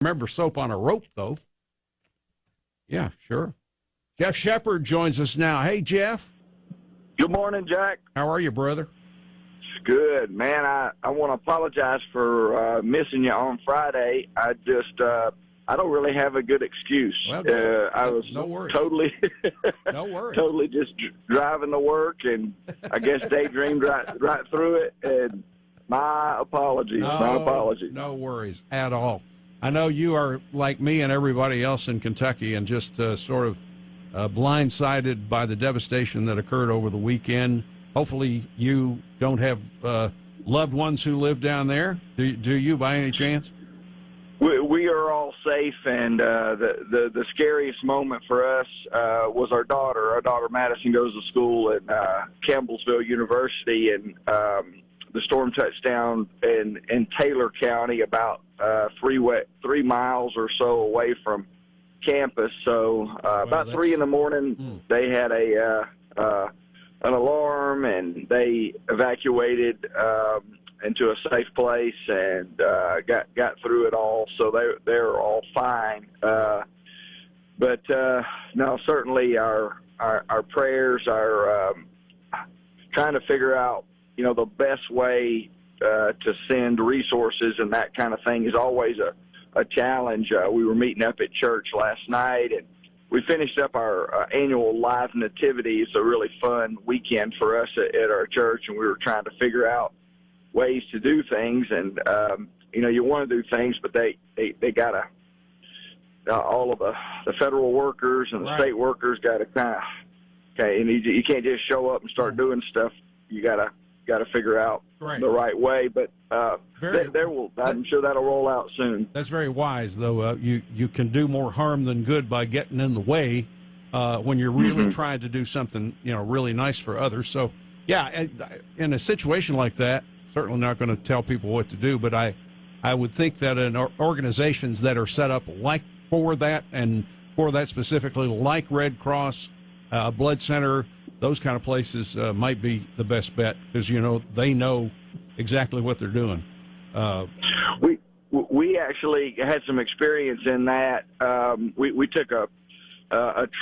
Remember Soap on a Rope, though. Yeah, sure. Jeff Sheppard joins us now. Hey, Jeff. Good morning, Jack. How are you, brother? Good, man. I want to apologize for missing you on Friday. I don't really have a good excuse. Well, I was no worries. totally, no worries. totally just driving to work, and I guess daydreamed right through it. And my apologies. No worries at all. I know you are like me and everybody else in Kentucky, and just sort of blindsided by the devastation that occurred over the weekend. Hopefully you don't have loved ones who live down there. Do you, by any chance? We are all safe, and the scariest moment for us was our daughter. Our daughter Madison goes to school at Campbellsville University, and the storm touched down in Taylor County, about 3 miles or so away from campus. So about 3 in the morning, they had an alarm, and they evacuated into a safe place and got through it all. So they're all fine. But no, certainly our prayers are trying to figure out, the best way to send resources and that kind of thing is always a challenge. We were meeting up at church last night, and we finished up our annual live nativity. It's a really fun weekend for us at our church, and we were trying to figure out ways to do things. And, you want to do things, but they got to, all of the federal workers and the state workers got to kind of, and you can't just show up and start doing stuff. You got to figure out the right way, but I'm sure that'll roll out soon. That's very wise, though. You can do more harm than good by getting in the way when you're really trying to do something really nice for others. So yeah, in a situation like that, certainly not going to tell people what to do, but I would think that in organizations that are set up like for that, and for that specifically, like Red Cross, Blood Center, those kind of places might be the best bet, because they know exactly what they're doing. We actually had some experience in that. We took a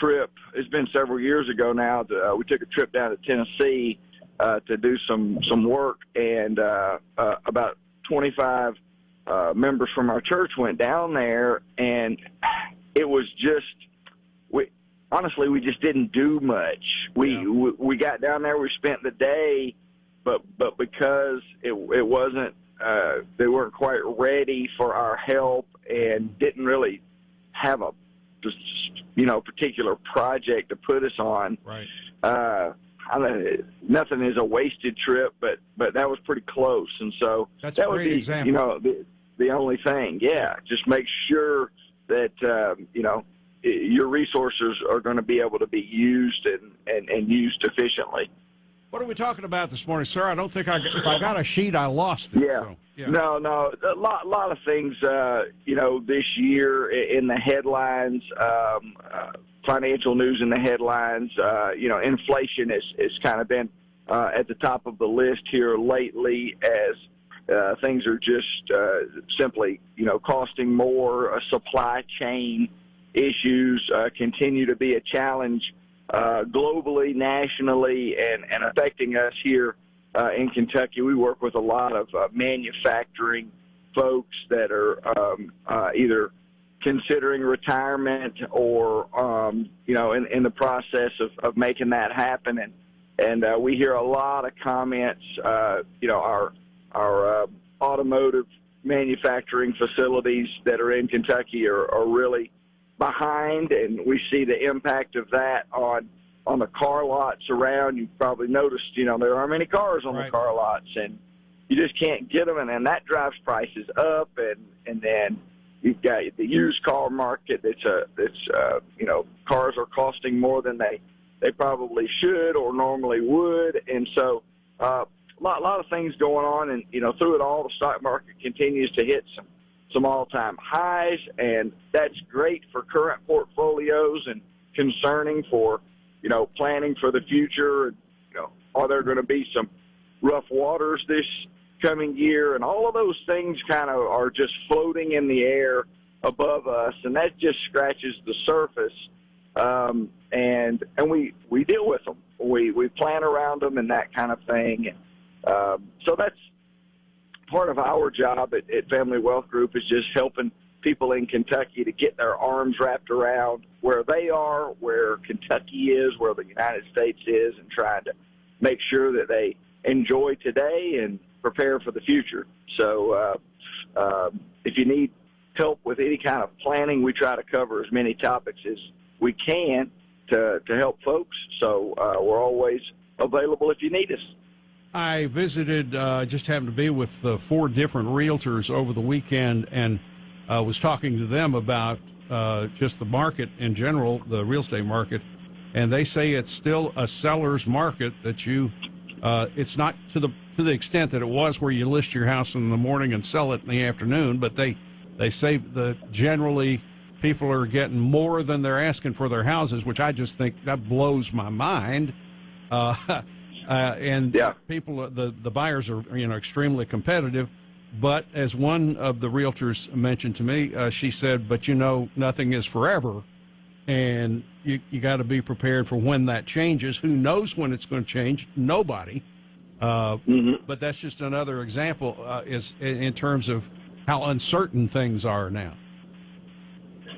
trip. It's been several years ago now. We took a trip down to Tennessee to do some work, and about 25 members from our church went down there, and it was just. Honestly, we just didn't do much. We got down there, we spent the day, but because it wasn't, they weren't quite ready for our help, and didn't really have a particular project to put us on. Right. Nothing is a wasted trip, but that was pretty close, and so that would be example. The only thing. Yeah, just make sure that your resources are going to be able to be used and used efficiently. What are we talking about this morning, sir? I don't think if I got a sheet, I lost it. Yeah. So, yeah. No, a lot of things, this year in the headlines, financial news in the headlines, inflation has kind of been at the top of the list here lately, as things are just simply, costing more. Supply chain issues continue to be a challenge globally, nationally, and affecting us here in Kentucky. We work with a lot of manufacturing folks that are either considering retirement or, in the process of making that happen. And we hear a lot of comments, our automotive manufacturing facilities that are in Kentucky are really behind, and we see the impact of that on the car lots around. You've probably noticed, there aren't many cars on the car lots, and you just can't get them, and that drives prices up, and then you've got the used car market that's cars are costing more than they probably should or normally would, and so a lot of things going on, and through it all, the stock market continues to hit some all-time highs, and that's great for current portfolios and concerning for, planning for the future. Are there going to be some rough waters this coming year? And all of those things kind of are just floating in the air above us, and that just scratches the surface. And we deal with them. We plan around them and that kind of thing. So that's part of our job at Family Wealth Group, is just helping people in Kentucky to get their arms wrapped around where they are, where Kentucky is, where the United States is, and trying to make sure that they enjoy today and prepare for the future. So if you need help with any kind of planning, we try to cover as many topics as we can to help folks. So we're always available if you need us. I visited, just happened to be with 4 different realtors over the weekend, and was talking to them about just the market in general, the real estate market, and they say it's still a seller's market. That it's not to the extent that it was where you list your house in the morning and sell it in the afternoon, but they say that generally people are getting more than they're asking for their houses, which I just think that blows my mind. And yeah. People, the buyers are extremely competitive. But as one of the realtors mentioned to me, she said, "But nothing is forever, and you got to be prepared for when that changes. Who knows when it's going to change? Nobody." But that's just another example, is in terms of how uncertain things are now.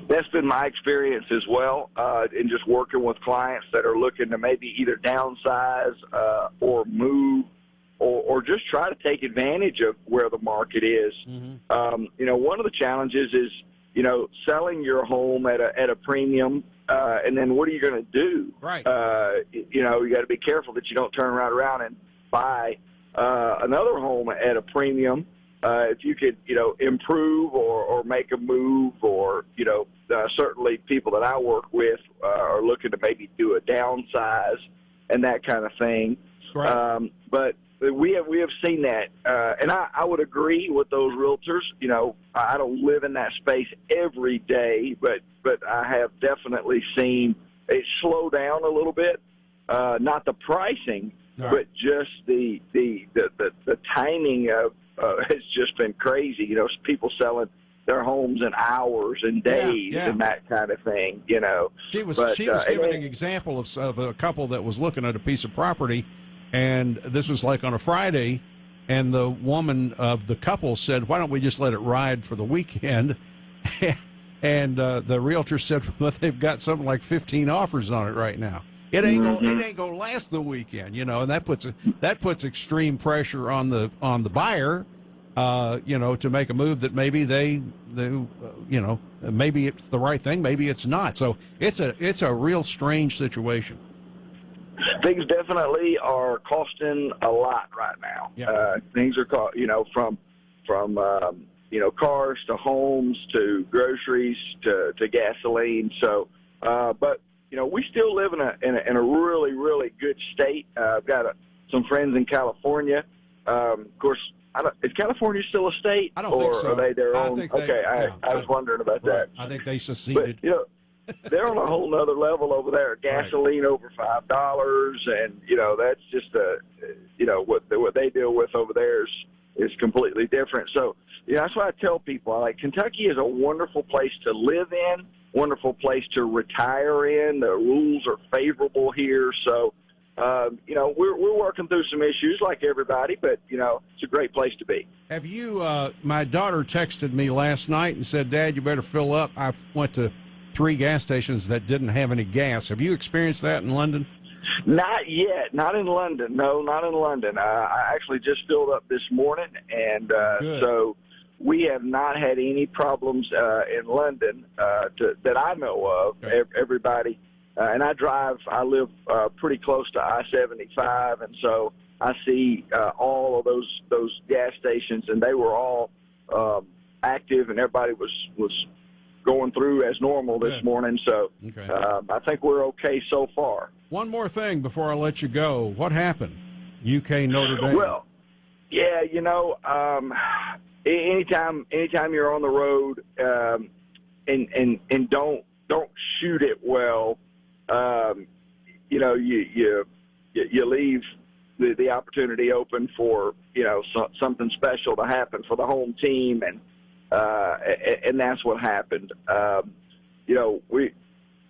That's been my experience as well, in just working with clients that are looking to maybe either downsize or move, or just try to take advantage of where the market is. One of the challenges is, selling your home at a premium, and then what are you going to do? Right. You got to be careful that you don't turn around and buy another home at a premium. If you could, improve or make a move, or, certainly people that I work with are looking to maybe do a downsize and that kind of thing. Right. But we have seen that, and I would agree with those realtors. I don't live in that space every day, but I have definitely seen it slow down a little bit. Not the pricing, right, but just the timing of it's just been crazy. People selling their homes in hours and days and that kind of thing. She was giving an example of a couple that was looking at a piece of property. And this was like on a Friday, and the woman of the couple said, "Why don't we just let it ride for the weekend?" And the realtor said, "Well, they've got something like 15 offers on it right now. It ain't gonna last the weekend, and that puts extreme pressure on the buyer, to make a move that maybe they maybe it's the right thing, maybe it's not. So it's a real strange situation." Things definitely are costing a lot right now. Yeah. Things are from cars to homes to groceries to gasoline. So, but we still live in a really, really good state. I've got some friends in California. Of course, is California still a state? I don't think so. Or are they their own? Okay, I was wondering about that. I think they seceded. But, they're on a whole other level over there. Gasoline over $5, and that's just what they deal with over there is completely different. So that's why I tell people, Kentucky is a wonderful place to live in, wonderful place to retire in. The rules are favorable here, so we're working through some issues like everybody, but it's a great place to be. Have you? My daughter texted me last night and said, "Dad, you better fill up." I went to 3 gas stations that didn't have any gas. Have you experienced that in London? Not yet. Not in London. No, not in London. I actually just filled up this morning, and so we have not had any problems in London that I know of. Okay. Everybody, and I live pretty close to I-75, and so I see all of those gas stations, and they were all active, and everybody was going through as normal this morning. So okay. I think we're okay so far. One more thing before I let you go. What happened? UK Notre Dame. Well, yeah, anytime you're on the road and don't shoot it well, you leave the opportunity open for something special to happen for the home team, and and that's what happened.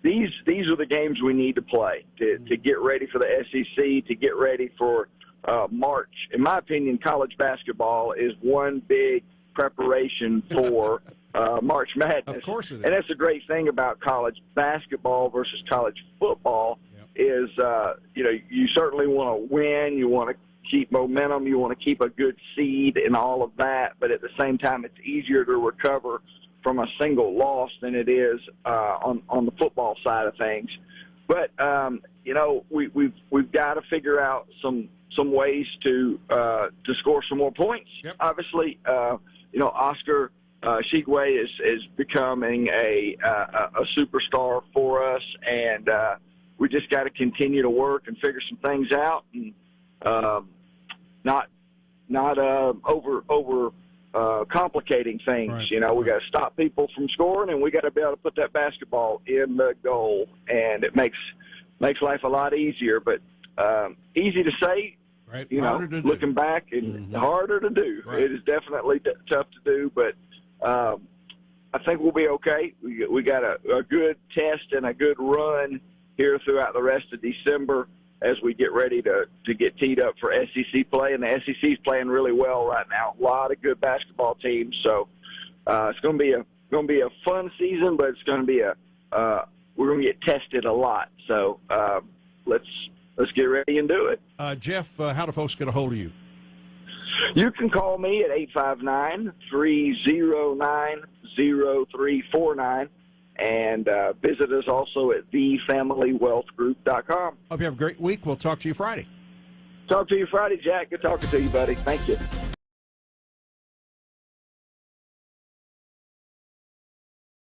These are the games we need to play to get ready for the SEC, to get ready for March. In my opinion, college basketball is one big preparation for March Madness. Of course it is. And that's the great thing about college basketball versus college football is, you certainly want to win. You want to keep momentum. You want to keep a good seed and all of that. But at the same time, it's easier to recover from a single loss than it is on the football side of things. But, we've got to figure out some ways to score some more points. Yep. Obviously, Oscar Shigwe is becoming a superstar for us, and we just got to continue to work and figure some things out, and not over complicating things. Right. We got to stop people from scoring, and we got to be able to put that basketball in the goal, and it makes life a lot easier. But easy to say. Right. Looking back, and harder to do. Right. It is definitely tough to do, but I think we'll be okay. We got a good test and a good run here throughout the rest of December as we get ready to get teed up for SEC play, and the SEC is playing really well right now. A lot of good basketball teams, so it's going to be a fun season, but it's going to be we're going to get tested a lot. So let's get ready and do it. Jeff, how do folks get a hold of you? You can call me at 859-309-0349 and visit us also at thefamilywealthgroup.com. Hope you have a great week. We'll talk to you Friday. Talk to you Friday, Jack. Good talking to you, buddy. Thank you.